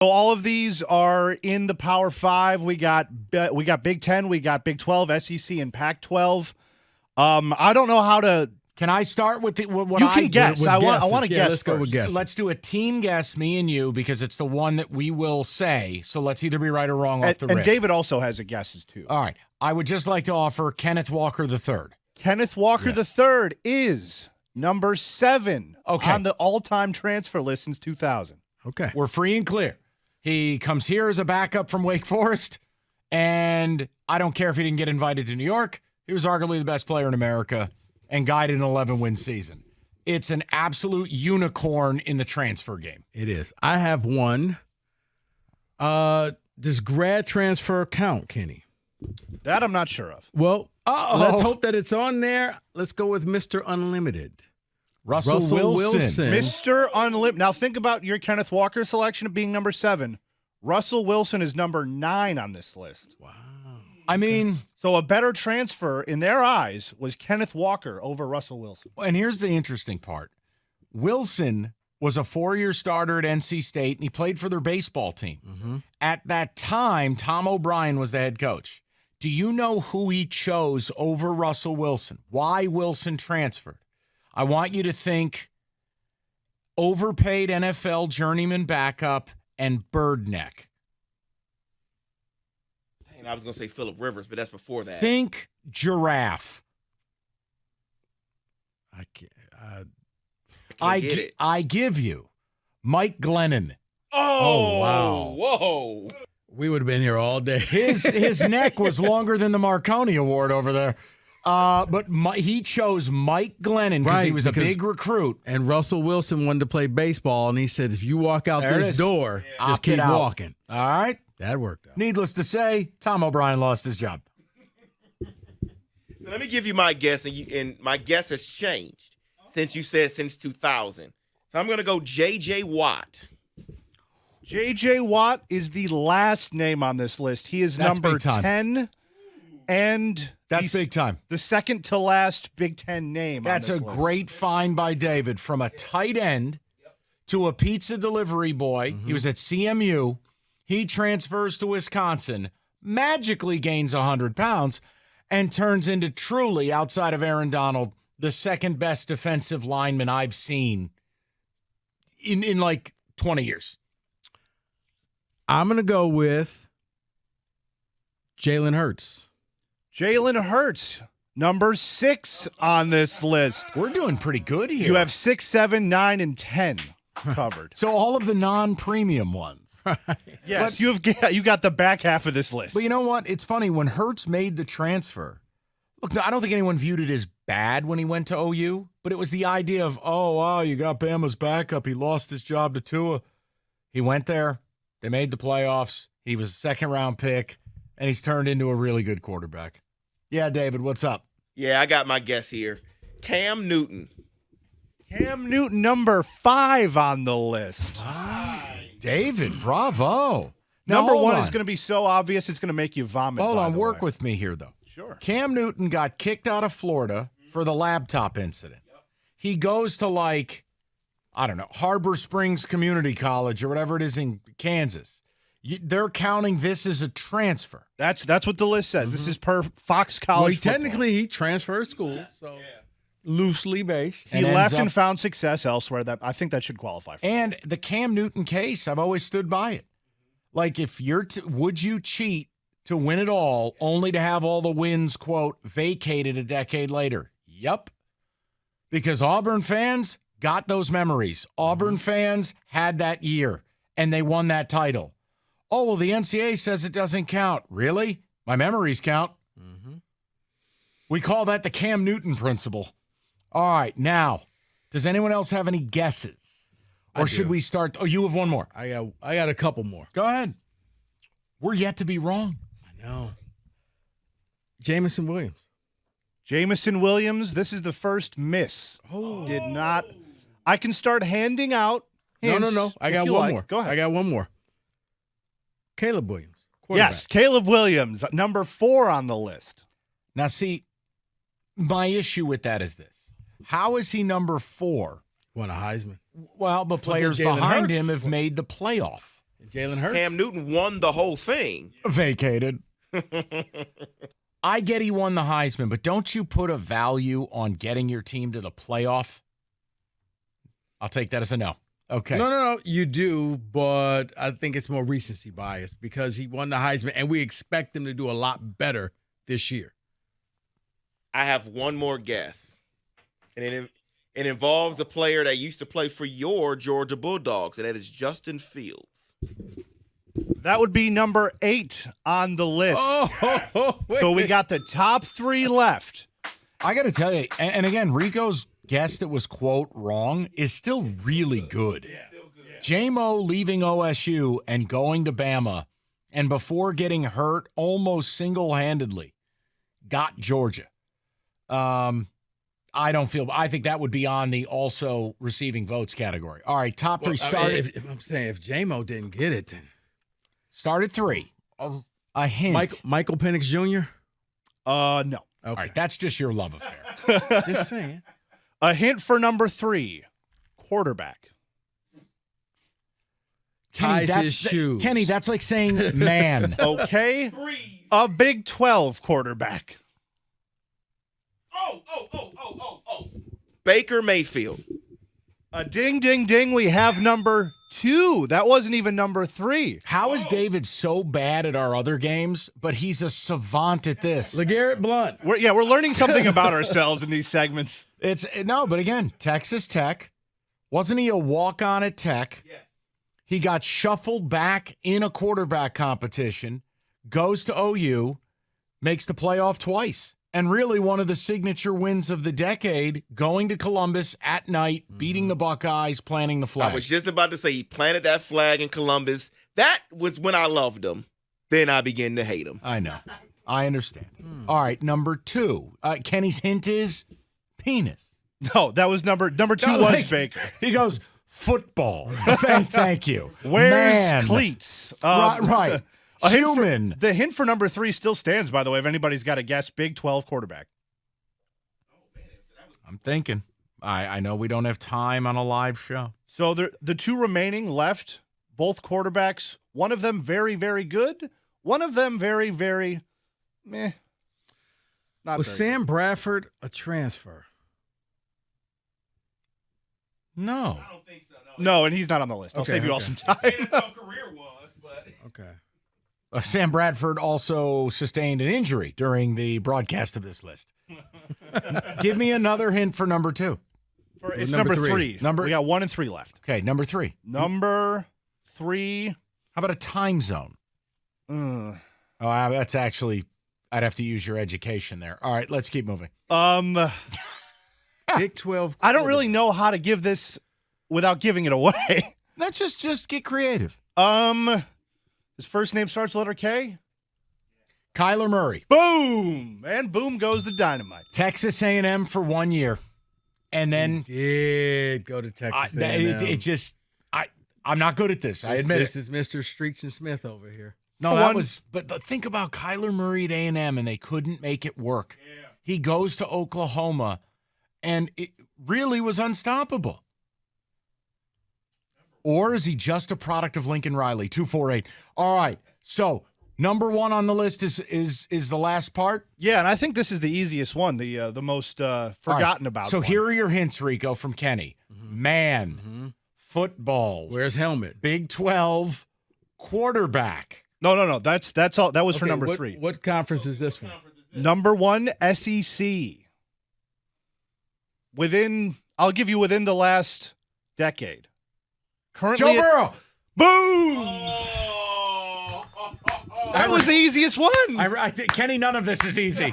So all of these are in the Power 5. We got Big 10, we got Big 12, SEC, and Pac-12. I don't know how to. Can I start with what you can guess? I want to guess. Let's go with guess. Let's do a team guess, me and you, because it's the one that we will say. So let's either be right or wrong off the rip. And David also has a guesses too. All right. I would just like to offer Kenneth Walker III. Kenneth Walker III is number 7 on the all-time transfer list since 2000. Okay. We're free and clear. He comes here as a backup from Wake Forest, and I don't care if he didn't get invited to New York. He was arguably the best player in America and guided an 11-win season. It's an absolute unicorn in the transfer game. It is. I have one. Does grad transfer count, Kenny? That I'm not sure of. Well, let's hope that it's on there. Let's go with Mr. Unlimited. Russell Wilson. Mr. Unlimited. Now think about your Kenneth Walker selection of being number 7. Russell Wilson is number 9 on this list. Wow. I mean, so a better transfer in their eyes was Kenneth Walker over Russell Wilson. And here's the interesting part. Wilson was a 4-year starter at NC State, and he played for their baseball team. Mm-hmm. At that time, Tom O'Brien was the head coach. Do you know who he chose over Russell Wilson? Why Wilson transferred? I want you to think overpaid NFL journeyman backup and bird neck. And I was going to say Phillip Rivers, but that's before that. Think giraffe. I give you Mike Glennon. Oh, wow. Whoa. We would have been here all day. His neck was longer than the Marconi Award over there. But he chose Mike Glennon because he was a big recruit. And Russell Wilson wanted to play baseball, and he said, if you walk out this door, just keep walking. All right. That worked out. Needless to say, Tom O'Brien lost his job. So let me give you my guess, and my guess has changed since you said since 2000. So I'm going to go J.J. Watt. J.J. Watt is the last name on this list. He is number 10. And that's big time. The second to last Big Ten name. That's on this a list. great find by David. From a tight end to a pizza delivery boy. Mm-hmm. He was at CMU. He transfers to Wisconsin, magically gains 100 pounds, and turns into truly, outside of Aaron Donald, the second best defensive lineman I've seen in like 20 years. I'm going to go with Jalen Hurts. Jalen Hurts, number 6 on this list. We're doing pretty good here. You have 6, 7, 9, and 10 covered. So all of the non-premium ones. Yes, you got the back half of this list. But you know what? It's funny. When Hurts made the transfer, look, I don't think anyone viewed it as bad when he went to OU, but it was the idea of, oh, wow, you got Bama's backup. He lost his job to Tua. He went there. They made the playoffs. He was a second-round pick, and he's turned into a really good quarterback. Yeah, David, what's up? Yeah, I got my guess here. Cam Newton. Cam Newton, number 5 on the list. David, bravo. Number 1 is going to be so obvious it's going to make you vomit. Hold on, work with me here, though. Sure. Cam Newton got kicked out of Florida for the laptop incident. Yep. He goes to, like, I don't know, Harbor Springs Community College or whatever it is in Kansas. They're counting this as a transfer. That's what the list says. Mm-hmm. This is per Fox College football. Technically, he transferred schools, so loosely based. He left and found success elsewhere. That I think that should qualify for. And the Cam Newton case, I've always stood by it. Like, if you're, would you cheat to win it all, only to have all the wins, quote, vacated a decade later? Yep. Because Auburn fans got those memories. Auburn fans had that year, and they won that title. Oh, well, the NCAA says it doesn't count. Really? My memories count. Mm-hmm. We call that the Cam Newton principle. All right, now, does anyone else have any guesses? Or should we start? Oh, you have one more. I got a couple more. Go ahead. We're yet to be wrong. I know. Jamison Williams. Jamison Williams, this is the first miss. Oh. Did not. I can start handing out hints. No. I got one more. Go ahead. I got one more. Caleb Williams. Yes, Caleb Williams, number 4 on the list. Now, see, my issue with that is this. How is he number 4? Won a Heisman. Well, the players behind him have made the playoff. Jalen Hurts. Cam Newton won the whole thing. Vacated. I get he won the Heisman, but don't you put a value on getting your team to the playoff? I'll take that as a no. Okay. No, you do, but I think it's more recency bias because he won the Heisman, and we expect him to do a lot better this year. I have one more guess, and it involves a player that used to play for your Georgia Bulldogs, and that is Justin Fields. That would be number 8 on the list. So we got the top 3 left. I got to tell you, and again, Rico's guess that was, quote, wrong is still really good. Yeah. J-Mo leaving OSU and going to Bama, and before getting hurt, almost single-handedly got Georgia. I think that would be on the also receiving votes category. All right, top 3 started. I'm saying if J-Mo didn't get it, then start at 3. A hint. Michael Penix Jr.? No. Okay. All right, that's just your love affair. Just saying. A hint for number 3, quarterback. Kenny, Ties his shoes. Kenny, that's like saying man. Okay. A Big 12 quarterback. Oh. Baker Mayfield. A ding, ding, ding. We have number 2. That wasn't even number 3. How is David so bad at our other games, but he's a savant at this? LeGarrette Blount. We're learning something about ourselves in these segments. But again, Texas Tech. Wasn't he a walk-on at Tech? Yes. He got shuffled back in a quarterback competition, goes to OU, makes the playoff twice, and really one of the signature wins of the decade, going to Columbus at night, beating the Buckeyes, planting the flag. I was just about to say he planted that flag in Columbus. That was when I loved him. Then I began to hate him. I know. I understand. All right, number 2. Kenny's hint is penis. No, that was number 2 was Baker. He goes, football. Thank you. Wears Man. cleats. Right. Human. The hint for number 3 still stands, by the way, if anybody's got a guess. Big 12 quarterback. I'm thinking. I know we don't have time on a live show. So the 2 remaining left, both quarterbacks, one of them very, very good, one of them very, very meh. Not Was very Sam good. Bradford a transfer? No. I don't think so. No, and he's not on the list. I'll save you all some time. NFL career was, but Okay. Sam Bradford also sustained an injury during the broadcast of this list. Give me another hint for number 2. It's Number number three. 3. We got 1 and 3 left. Okay, number 3. Number 3. How about a time zone? Oh, that's actually, I'd have to use your education there. All right, let's keep moving. Big 12. I don't really know how to give this without giving it away. Let's just get creative. His first name starts with letter K. Kyler Murray. Boom! And boom goes the dynamite. Texas A&M for 1 year. And then He did go to Texas A&M. I'm not good at this. I admit This it. is Mr. Streets and Smith over here. No, that was, but think about Kyler Murray at A&M, and they couldn't make it work. Yeah. He goes to Oklahoma, and it really was unstoppable. Or is he just a product of Lincoln Riley? 248. All right. So number 1 on the list is the last part. Yeah, and I think this is the easiest one, the most forgotten about. So one. here are your hints, Rico, from Kenny. Man, football. Where's helmet? Big 12, quarterback. No. That's all. That was for number 3. What conference is this one? Number 1, SEC. I'll give you within the last decade. Currently, Joe Burrow. Boom! That was the easiest one. I think, Kenny, none of this is easy.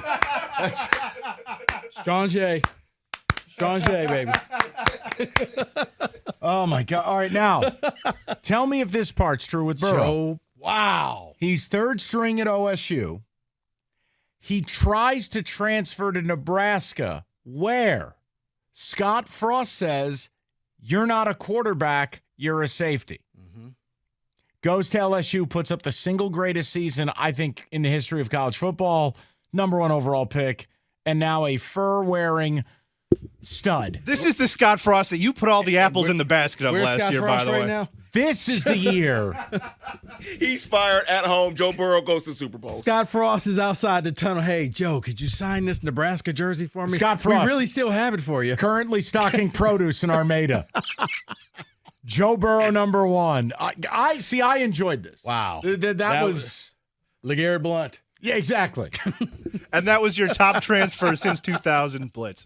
Sean Jay. Sean Jay, baby. Oh, my God. All right, now, tell me if this part's true with Burrow. Wow. He's third string at OSU. He tries to transfer to Nebraska, where Scott Frost says, you're not a quarterback, you're a safety. Goes to LSU, puts up the single greatest season, I think, in the history of college football, number 1 overall pick, and now a fur-wearing stud. This is the Scott Frost that you put all the apples in the basket of Where's last Scott year, Frost by the right way. now? This is the year. He's fired at home. Joe Burrow goes to Super Bowl. Scott Frost is outside the tunnel. Hey, Joe, could you sign this Nebraska jersey for me? Scott Frost. We really still have it for you. Currently stocking produce in Armada. Joe Burrow, number 1. I see. I enjoyed this. Wow. That was LeGarrette Blount. yeah, exactly. And that was your top transfer since 2000 Blitz.